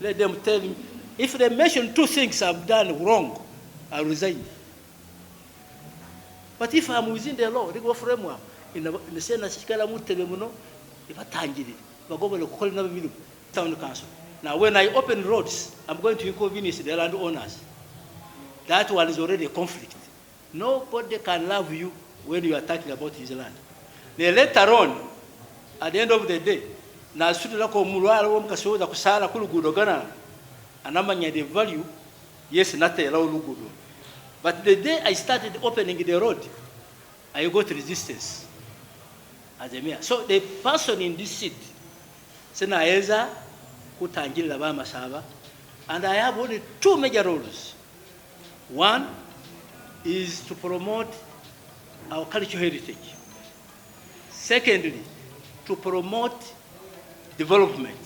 Let them tell him, if they mention 2 things I've done wrong, I'll resign. But if I'm within the law, they go framework. In the Senate, town council. Now, when I open roads, I'm going to inconvenience the landowners. That one is already a conflict. Nobody can love you when you are talking about his land. Then later on, at the end of the day, na sudila ko mulwala wo mkasoza kusala kulugudo gana anamanya the value, yes, not allow lugudo. But the day I started opening the road, I got resistance as a mayor. So the person in this seat, Senaeza, Kutangila Bama Saba, and I have only 2 major roles. One is to promote our cultural heritage. Secondly, to promote development.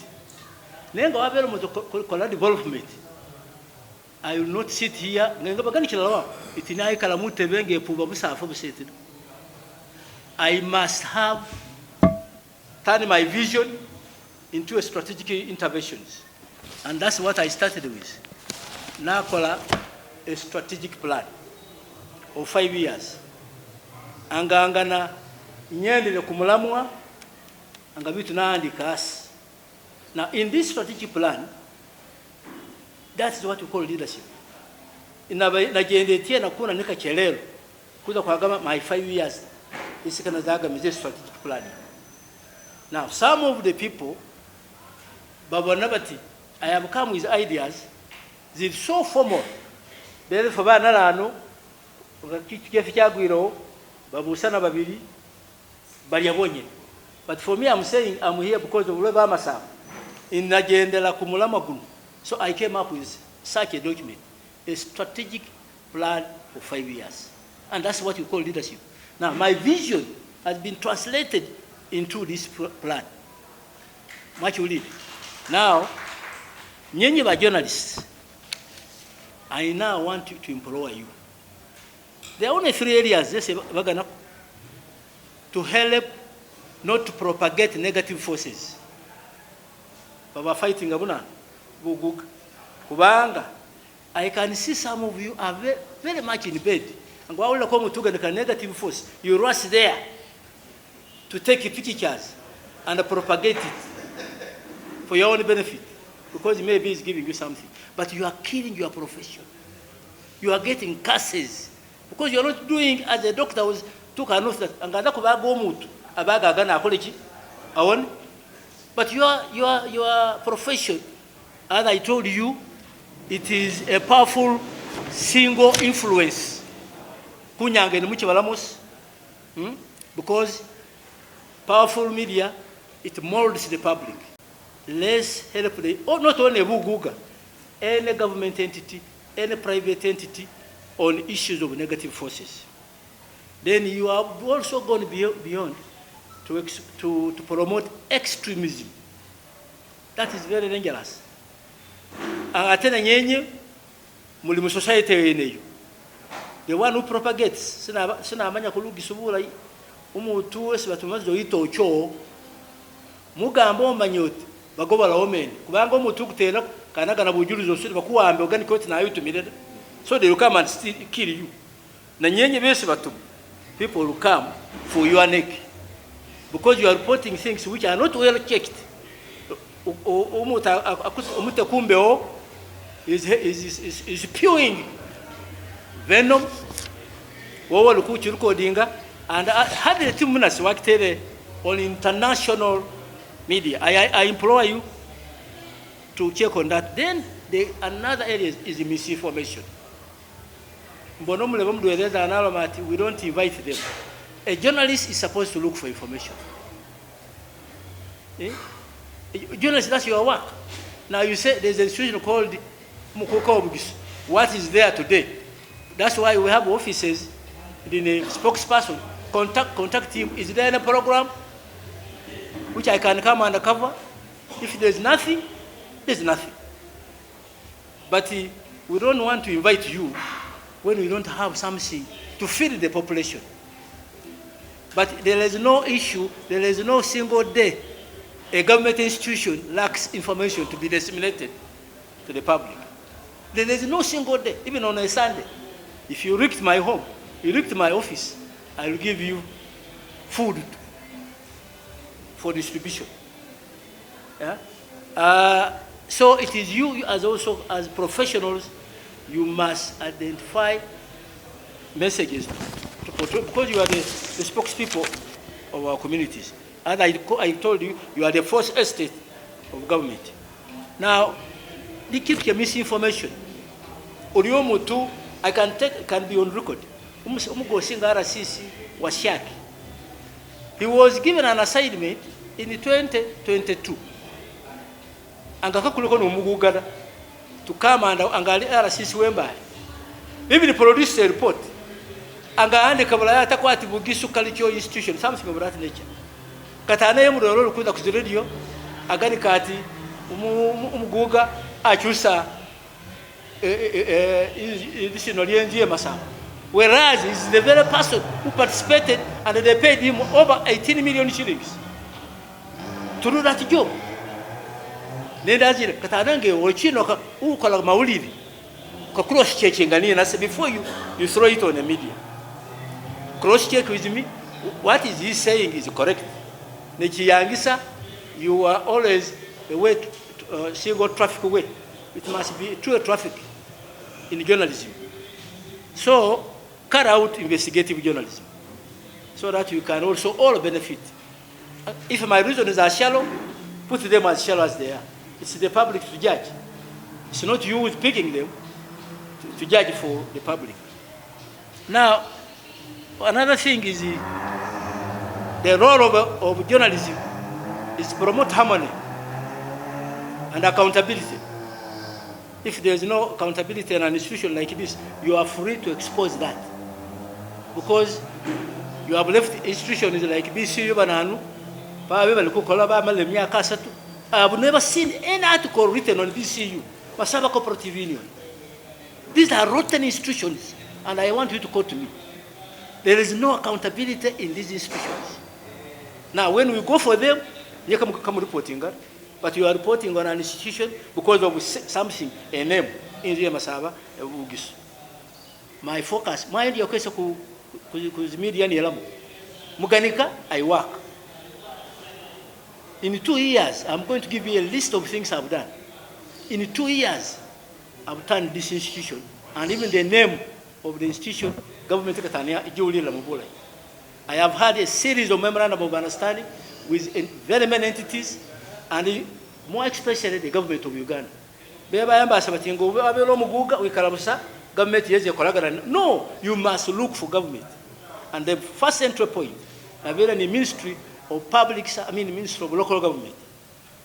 Development. I will not sit here. I must have turned my vision into a strategic interventions. And that's what I started with. Now a strategic plan of 5 years. Angangana nyendele kumulamwa angabitu naandika asi. Now in this strategic plan, that's what we call leadership. Najiendetia na kuna nika chelelo kuza kwa my 5 years isi kana zaga mize strategic plan. Now some of the people Baba Nabati, I have come with ideas. They're so formal. They're for banano, babusana babili, bariyabonye. But for me, I'm saying I'm here because of Leba Masa in Nagendela Kumulamagunu. So I came up with such a document, a strategic plan for 5 years. And that's what you call leadership. Now, my vision has been translated into this plan. What you lead. Now, nyenye ba journalists, I now want to implore you. There are only 3 areas to help not to propagate negative forces. Baba fighting abuna buguk kubanga. I can see some of you are very much in bed. And while you come to a negative force, you rush there to take pictures and propagate it for your own benefit, because maybe it's giving you something. But you are killing your profession. You are getting curses because you are not doing as a doctor was took an oath that angada kubago mutu abaga gana college awon. But your profession, as I told you, it is a powerful single influence. Kunyange ni muchi balamos, because powerful media, it molds the public. Let's help the, or not only Umukuka, any government entity, any private entity on issues of negative forces. Then you are also going beyond to promote extremism. That is very dangerous. Atena nyenye mulimu society yeneyo. The one who propagates sina amanya kulugisubula umutu wese batumazo yito cho mugambo manyoti bagoba la omen kubanga umutu kutera kanaga na bujulizo suri bakuwambe organic coat na yutumire, so they will come and still kill you. Na nyenye bese batu people will come for your neck because you are reporting things which are not well checked. Umuta kumbeo is spewing venom. Wawa lukuchi recordinga and had the 2 minutes worked on international media. I implore you to check on that. Then another area is misinformation. We don't invite them. A journalist is supposed to look for information. Journalist, that's your work. Now you say there's an institution called Umukuka. What is there today? That's why we have offices. The spokesperson contact him. Is there a program which I can come undercover? If there's nothing, there's nothing. But we don't want to invite you when we don't have something to feed the population. But there is no issue, there is no single day a government institution lacks information to be disseminated. to the public. There is no single day, even on a Sunday. If you wrecked my home, you wrecked my office, I will give you food for distribution. Yeah? So it is you as also as professionals, you must identify messages to portray, because you are the spokespeople of our communities. As I told you, you are the first estate of government. Now, they keep your misinformation. Oriomo too, I can be on record. Umugosinga RCC was Shaki. He was given an assignment in 2022. Angakakuloko no Umukuka to come and angali RCC wemba. Even produced a report. Angahande kabala takwati bugisu cultural institution, something of that nature. Katane muroro kuda ku radio agani kati Umukuka achusa this is not Masama. Whereas he's the very person who participated and they paid him over 18 million shillings to do that job. Before you throw it on the media, cross check with me. What is he saying is correct. You are always a way single traffic way. It must be true traffic in journalism. So cut out investigative journalism so that you can also all benefit. If my reasons are shallow, put them as shallow as they are. It's the public to judge. It's not you who's picking them to judge for the public. Now, another thing is the role of journalism is to promote harmony and accountability. If there's no accountability in an institution like this, you are free to expose that. Because you have left institutions like BCU Bananu, I have never seen any article written on BCU, Masaba Cooperative Union. These are rotten institutions, and I want you to quote me. There is no accountability in these institutions. Now, when we go for them, you come reporting, but you are reporting on an institution because of something, a name, in the Masaba, my focus, mind your question, media Muganika, I work. In 2 years, I'm going to give you a list of things I've done. In 2 years, I've turned this institution, and even the name of the institution, Government Katania, I have had a series of memorandum of understanding with very many entities, and more especially the government of Uganda. No, you must look for government. And the first entry point, the Ministry of Public, Ministry of Local Government.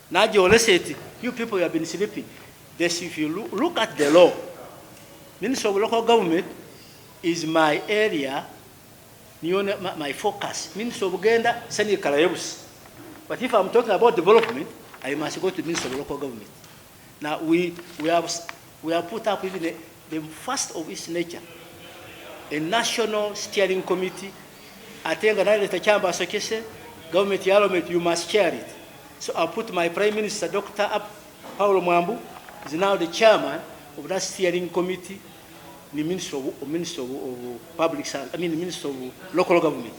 Now, you people have been sleeping. If you look at the law, Ministry of Local Government is my area, my focus. Ministry of Uganda, Sani Karayabus. But if I'm talking about development, I must go to the Ministry of Local Government. Now, we have put up even the first of its nature, a national steering committee. I think another chamber association, government parliament, you must chair it. So I put my Prime Minister, Dr. Paulo Mwambu, is now the chairman of that steering committee, the Minister of Public Service, the Minister of Local Government.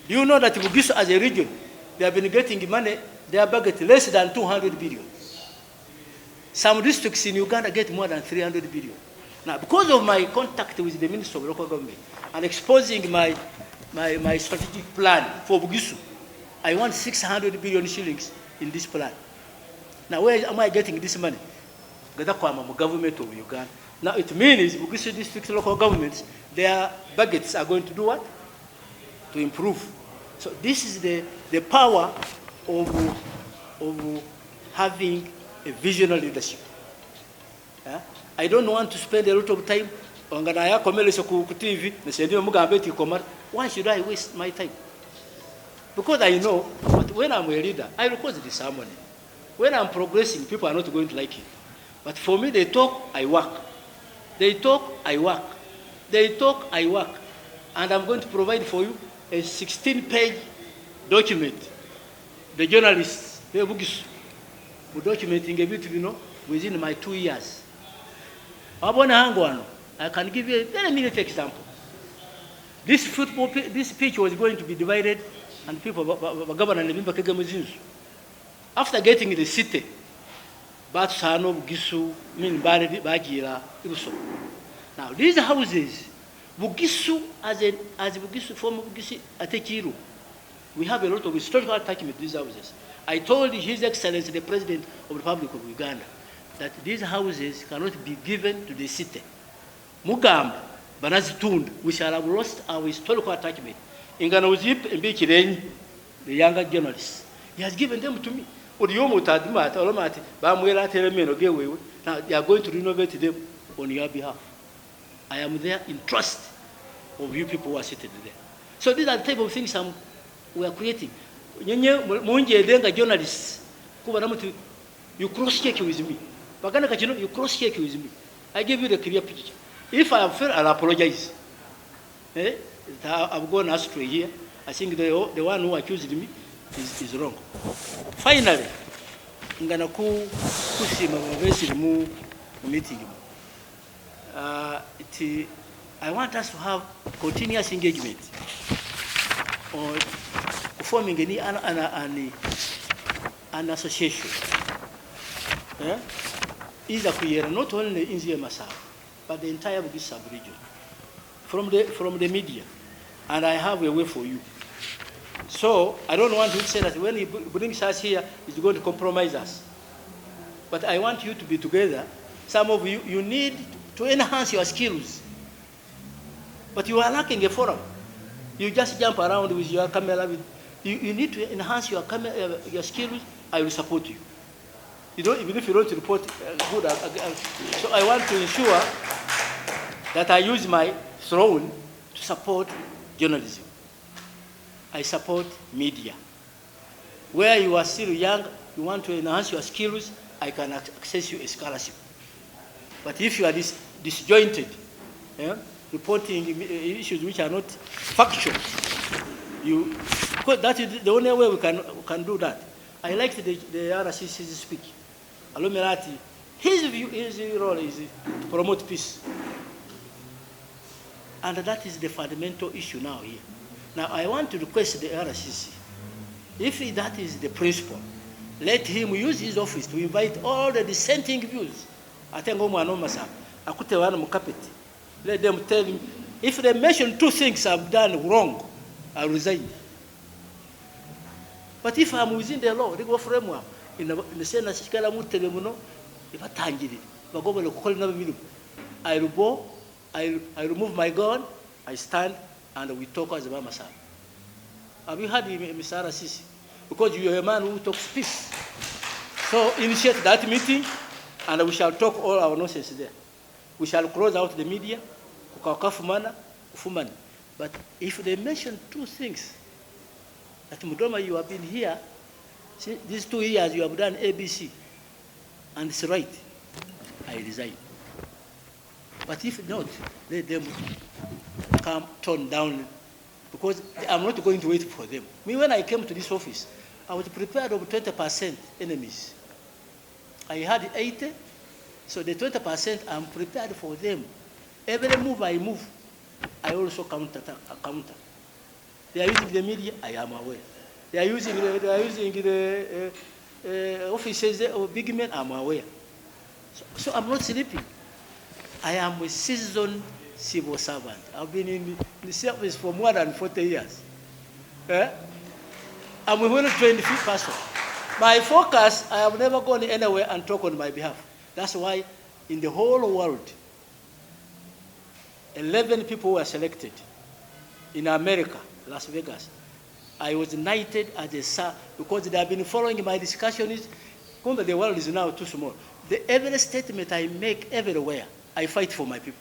Do you know that Bugisu as a region, they have been getting money, their budget less than 200 billion. Some districts in Uganda get more than 300 billion. Now, because of my contact with the Minister of Local Government and exposing my strategic plan for Bugisu, I want 600 billion shillings in this plan. Now, where am I getting this money? Government of Uganda. Now, it means Bugisu district local governments, their budgets are going to do what? To improve. So this is the power of having a visionary leadership. Yeah? I don't want to spend a lot of time on TV. Why should I waste my time? Because I know when I'm a leader, I record the ceremony. When I'm progressing, people are not going to like it. But for me, they talk, I work. They talk, I work. They talk, I work. And I'm going to provide for you a 16-page document. The journalists, they are documenting a bit, within my 2 years. I can give you a very immediate example. This pitch was going to be divided, and people, Governor Nebimba Kagame, after getting the city, Batsano, Bugisu, Minbari, Bagira, Iruso. Now, these houses, Bugisu, as Bugisu, former Bugisi, Atekiru, we have a lot of historical attachment to these houses. I told His Excellency, the President of the Republic of Uganda, that these houses cannot be given to the city. Mugam, Banazitund, we shall have lost our historical attachment. Inganozip and Bikiren, the younger journalist, he has given them to me. Now they are going to renovate them on your behalf. I am there in trust of you people who are sitting there. So these are the type of things we are creating. Journalists, you cross-check with me. You cross-check with me. I give you the clear picture. If I have failed, I'll apologize. I've gone astray here. I think the one who accused me is wrong. Finally, I'm going to meeting. I want us to have continuous engagement on forming an association. Is not only in the Masai, but the entire Bugis sub-region from the media. And I have a way for you. So I don't want to say that when he brings us here, he's going to compromise us. But I want you to be together. Some of you, you need to enhance your skills. But you are lacking a forum. You just jump around with your camera. You need to enhance your skills. I will support you. Even if you don't report good. So I want to ensure that I use my throne to support journalism. I support media. Where you are still young, you want to enhance your skills, I can access you a scholarship. But if you are disjointed, reporting issues which are not factual, because that is the only way we can do that. I like the RCC's speech. Alumirati, his role is to promote peace. And that is the fundamental issue now here. Now, I want to request the RCC, if that is the principle, let him use his office to invite all the dissenting views. Let them tell him, if they mention 2 things I've done wrong, I'll resign. But if I'm within the law, they go framework. In the Senate, I remove my gun, I stand, and we talk as a Mama. Have you heard Mr. Sisi? Because you are a man who talks peace. So initiate that meeting, and we shall talk all our nonsense there. We shall close out the media, but if they mention 2 things, that Mudoma, you have been here, see, these 2 years you have done ABC, and it's right, I resign. But if not, let them come turn down, because I'm not going to wait for them. Me, when I came to this office, I was prepared of 20% enemies. I had 80, so the 20% I'm prepared for them. Every move I move, I also counter. They are using the media, I am aware. They are using the offices of big men, I'm aware. So I'm not sleeping. I am a seasoned civil servant. I've been in the service for more than 40 years. I'm a well-trained person. My focus, I have never gone anywhere and talk on my behalf. That's why in the whole world, 11 people were selected. In America, Las Vegas, I was knighted as a sir because they have been following my discussions. The world is now too small. Every statement I make everywhere, I fight for my people.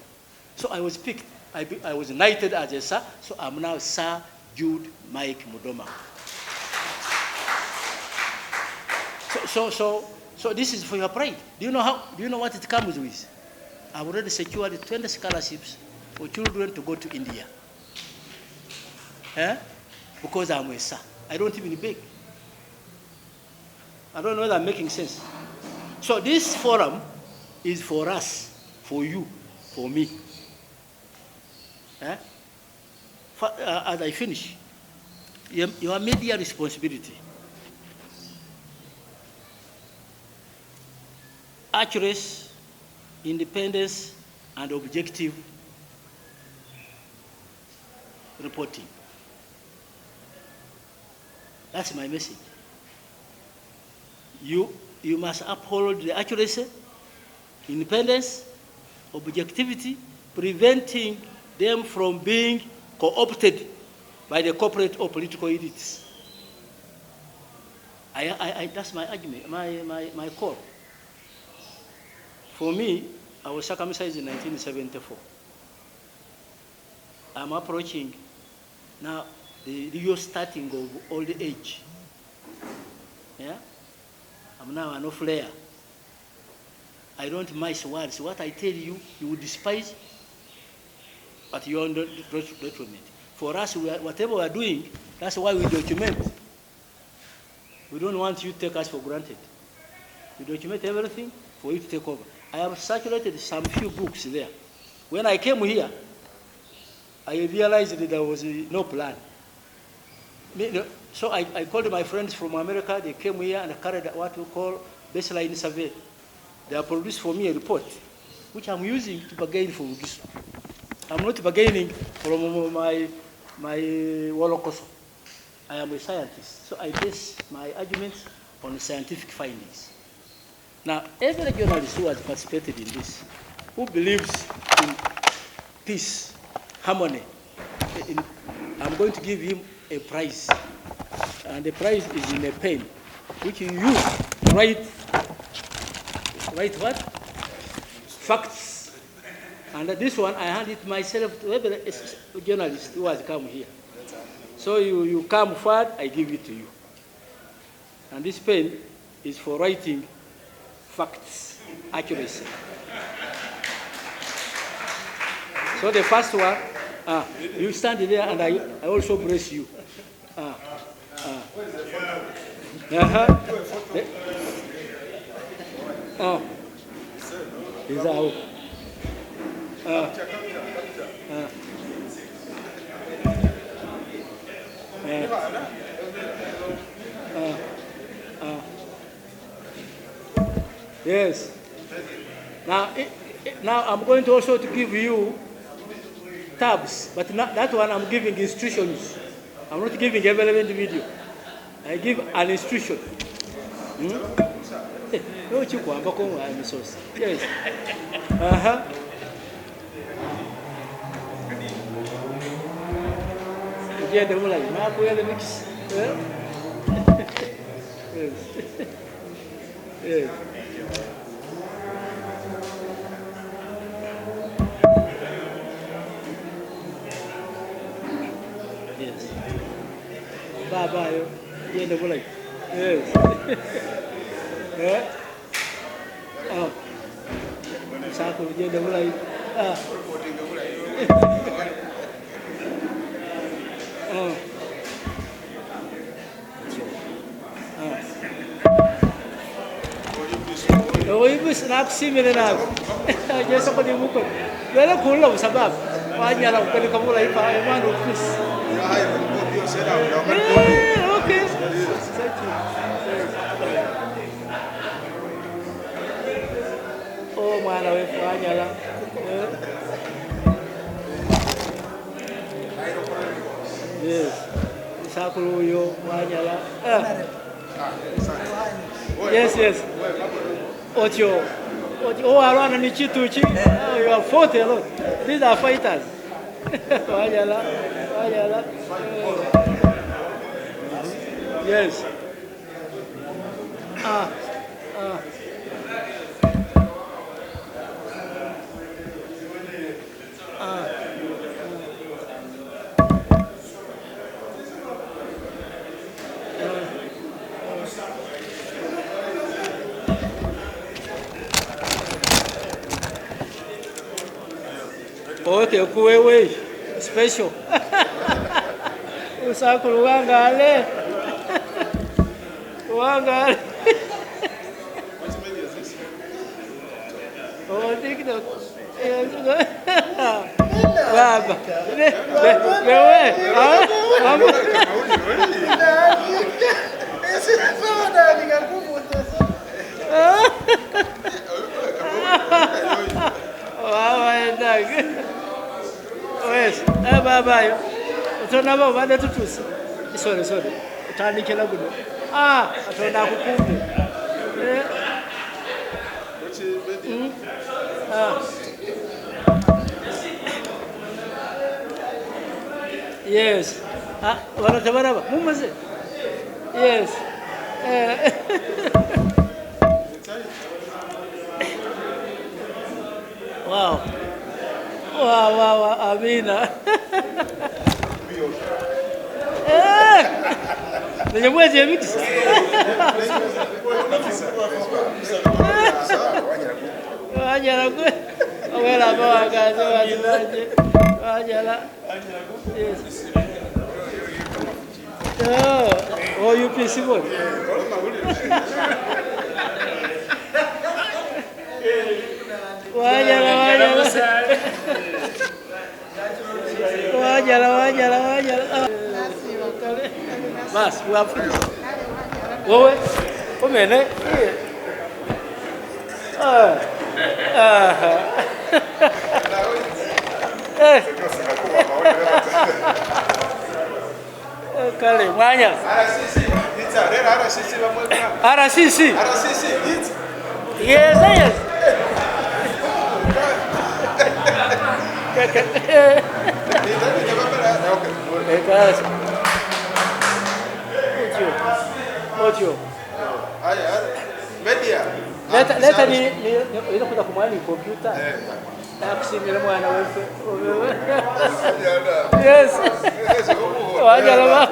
So I was picked. I was knighted as a sir, so I'm now Sir Jude Mike Mudoma. So this is for your pride. Do you know what it comes with? I've already secured 20 scholarships for children to go to India. Because I'm a sir. I don't even beg. I don't know whether I'm making sense. So this forum is for us, for you, for me. Eh? As I finish, your media responsibility. Accuracy, independence, and objective reporting. That's my message. You must uphold the accuracy, independence, objectivity, preventing them from being co-opted by the corporate or political elites. That's my argument, my call. For me, I was circumcised in 1974. I'm approaching now the real starting of old age. Yeah? I'm now an off-layer. I don't miss words. What I tell you, you will despise, but you don't document. For us, whatever we are doing, that's why we document. We don't want you to take us for granted. We document everything for you to take over. I have circulated some few books there. When I came here, I realized that there was no plan. So I called my friends from America. They came here and carried what we call baseline survey. They have produced for me a report, which I'm using to bargain for this. I'm not bargaining from my Wolokoso. I am a scientist, so I base my arguments on scientific findings. Now, every journalist who has participated in this, who believes in peace, harmony, I'm going to give him a prize. And the prize is in a pen, which you use to write what? Facts. And this one, I hand it myself to every journalist who has come here. So you come forward, I give it to you. And this pen is for writing facts, accuracy. So the first one, you stand there and I also brace you. Is out. Yes. Now I'm going to also to give you tabs, but not, that one I'm giving instructions. I'm not giving a relevant video. I give an instruction. Yes. Yes. Yes. Bye-bye. Yes. Yeah. Oh. Saku dia dah mulai. Oh, ibu nak sini nak. Jadi sampai di muka. Dia kulau sebab banyak lah kalau kamu lagi pakai mana office. Okay. Oh, mana banyak lah. Yes. Saku yo banyak lah. Yes. Ocho. Oh, around ni citu. You are 40 alone. These are fighters. Banyak lah. Yes. Okay, kuwewe special. Usakulu wangale. Oh, TikTok. Baba. Wewe. Yes, baba yo. Utona baba bade tutusi. Sorry. Utanikela gudo. Atona kukumbe. Yes. Wanatabara mumaze. Yes. Wow. Amina. Ndio mwezi ya miti. Wajala kwe. Wala bawagaze wajilaje. Wajala. Yes. Oh, you peaceful. Wajala. Mas, wapi? Wewe, umene? Kale, mwanya. RCC. Yes. Ocho. Media. Leta ni ile kuja kumwani kompyuta. Na kusimira mwana wewe. Yes. Wajala.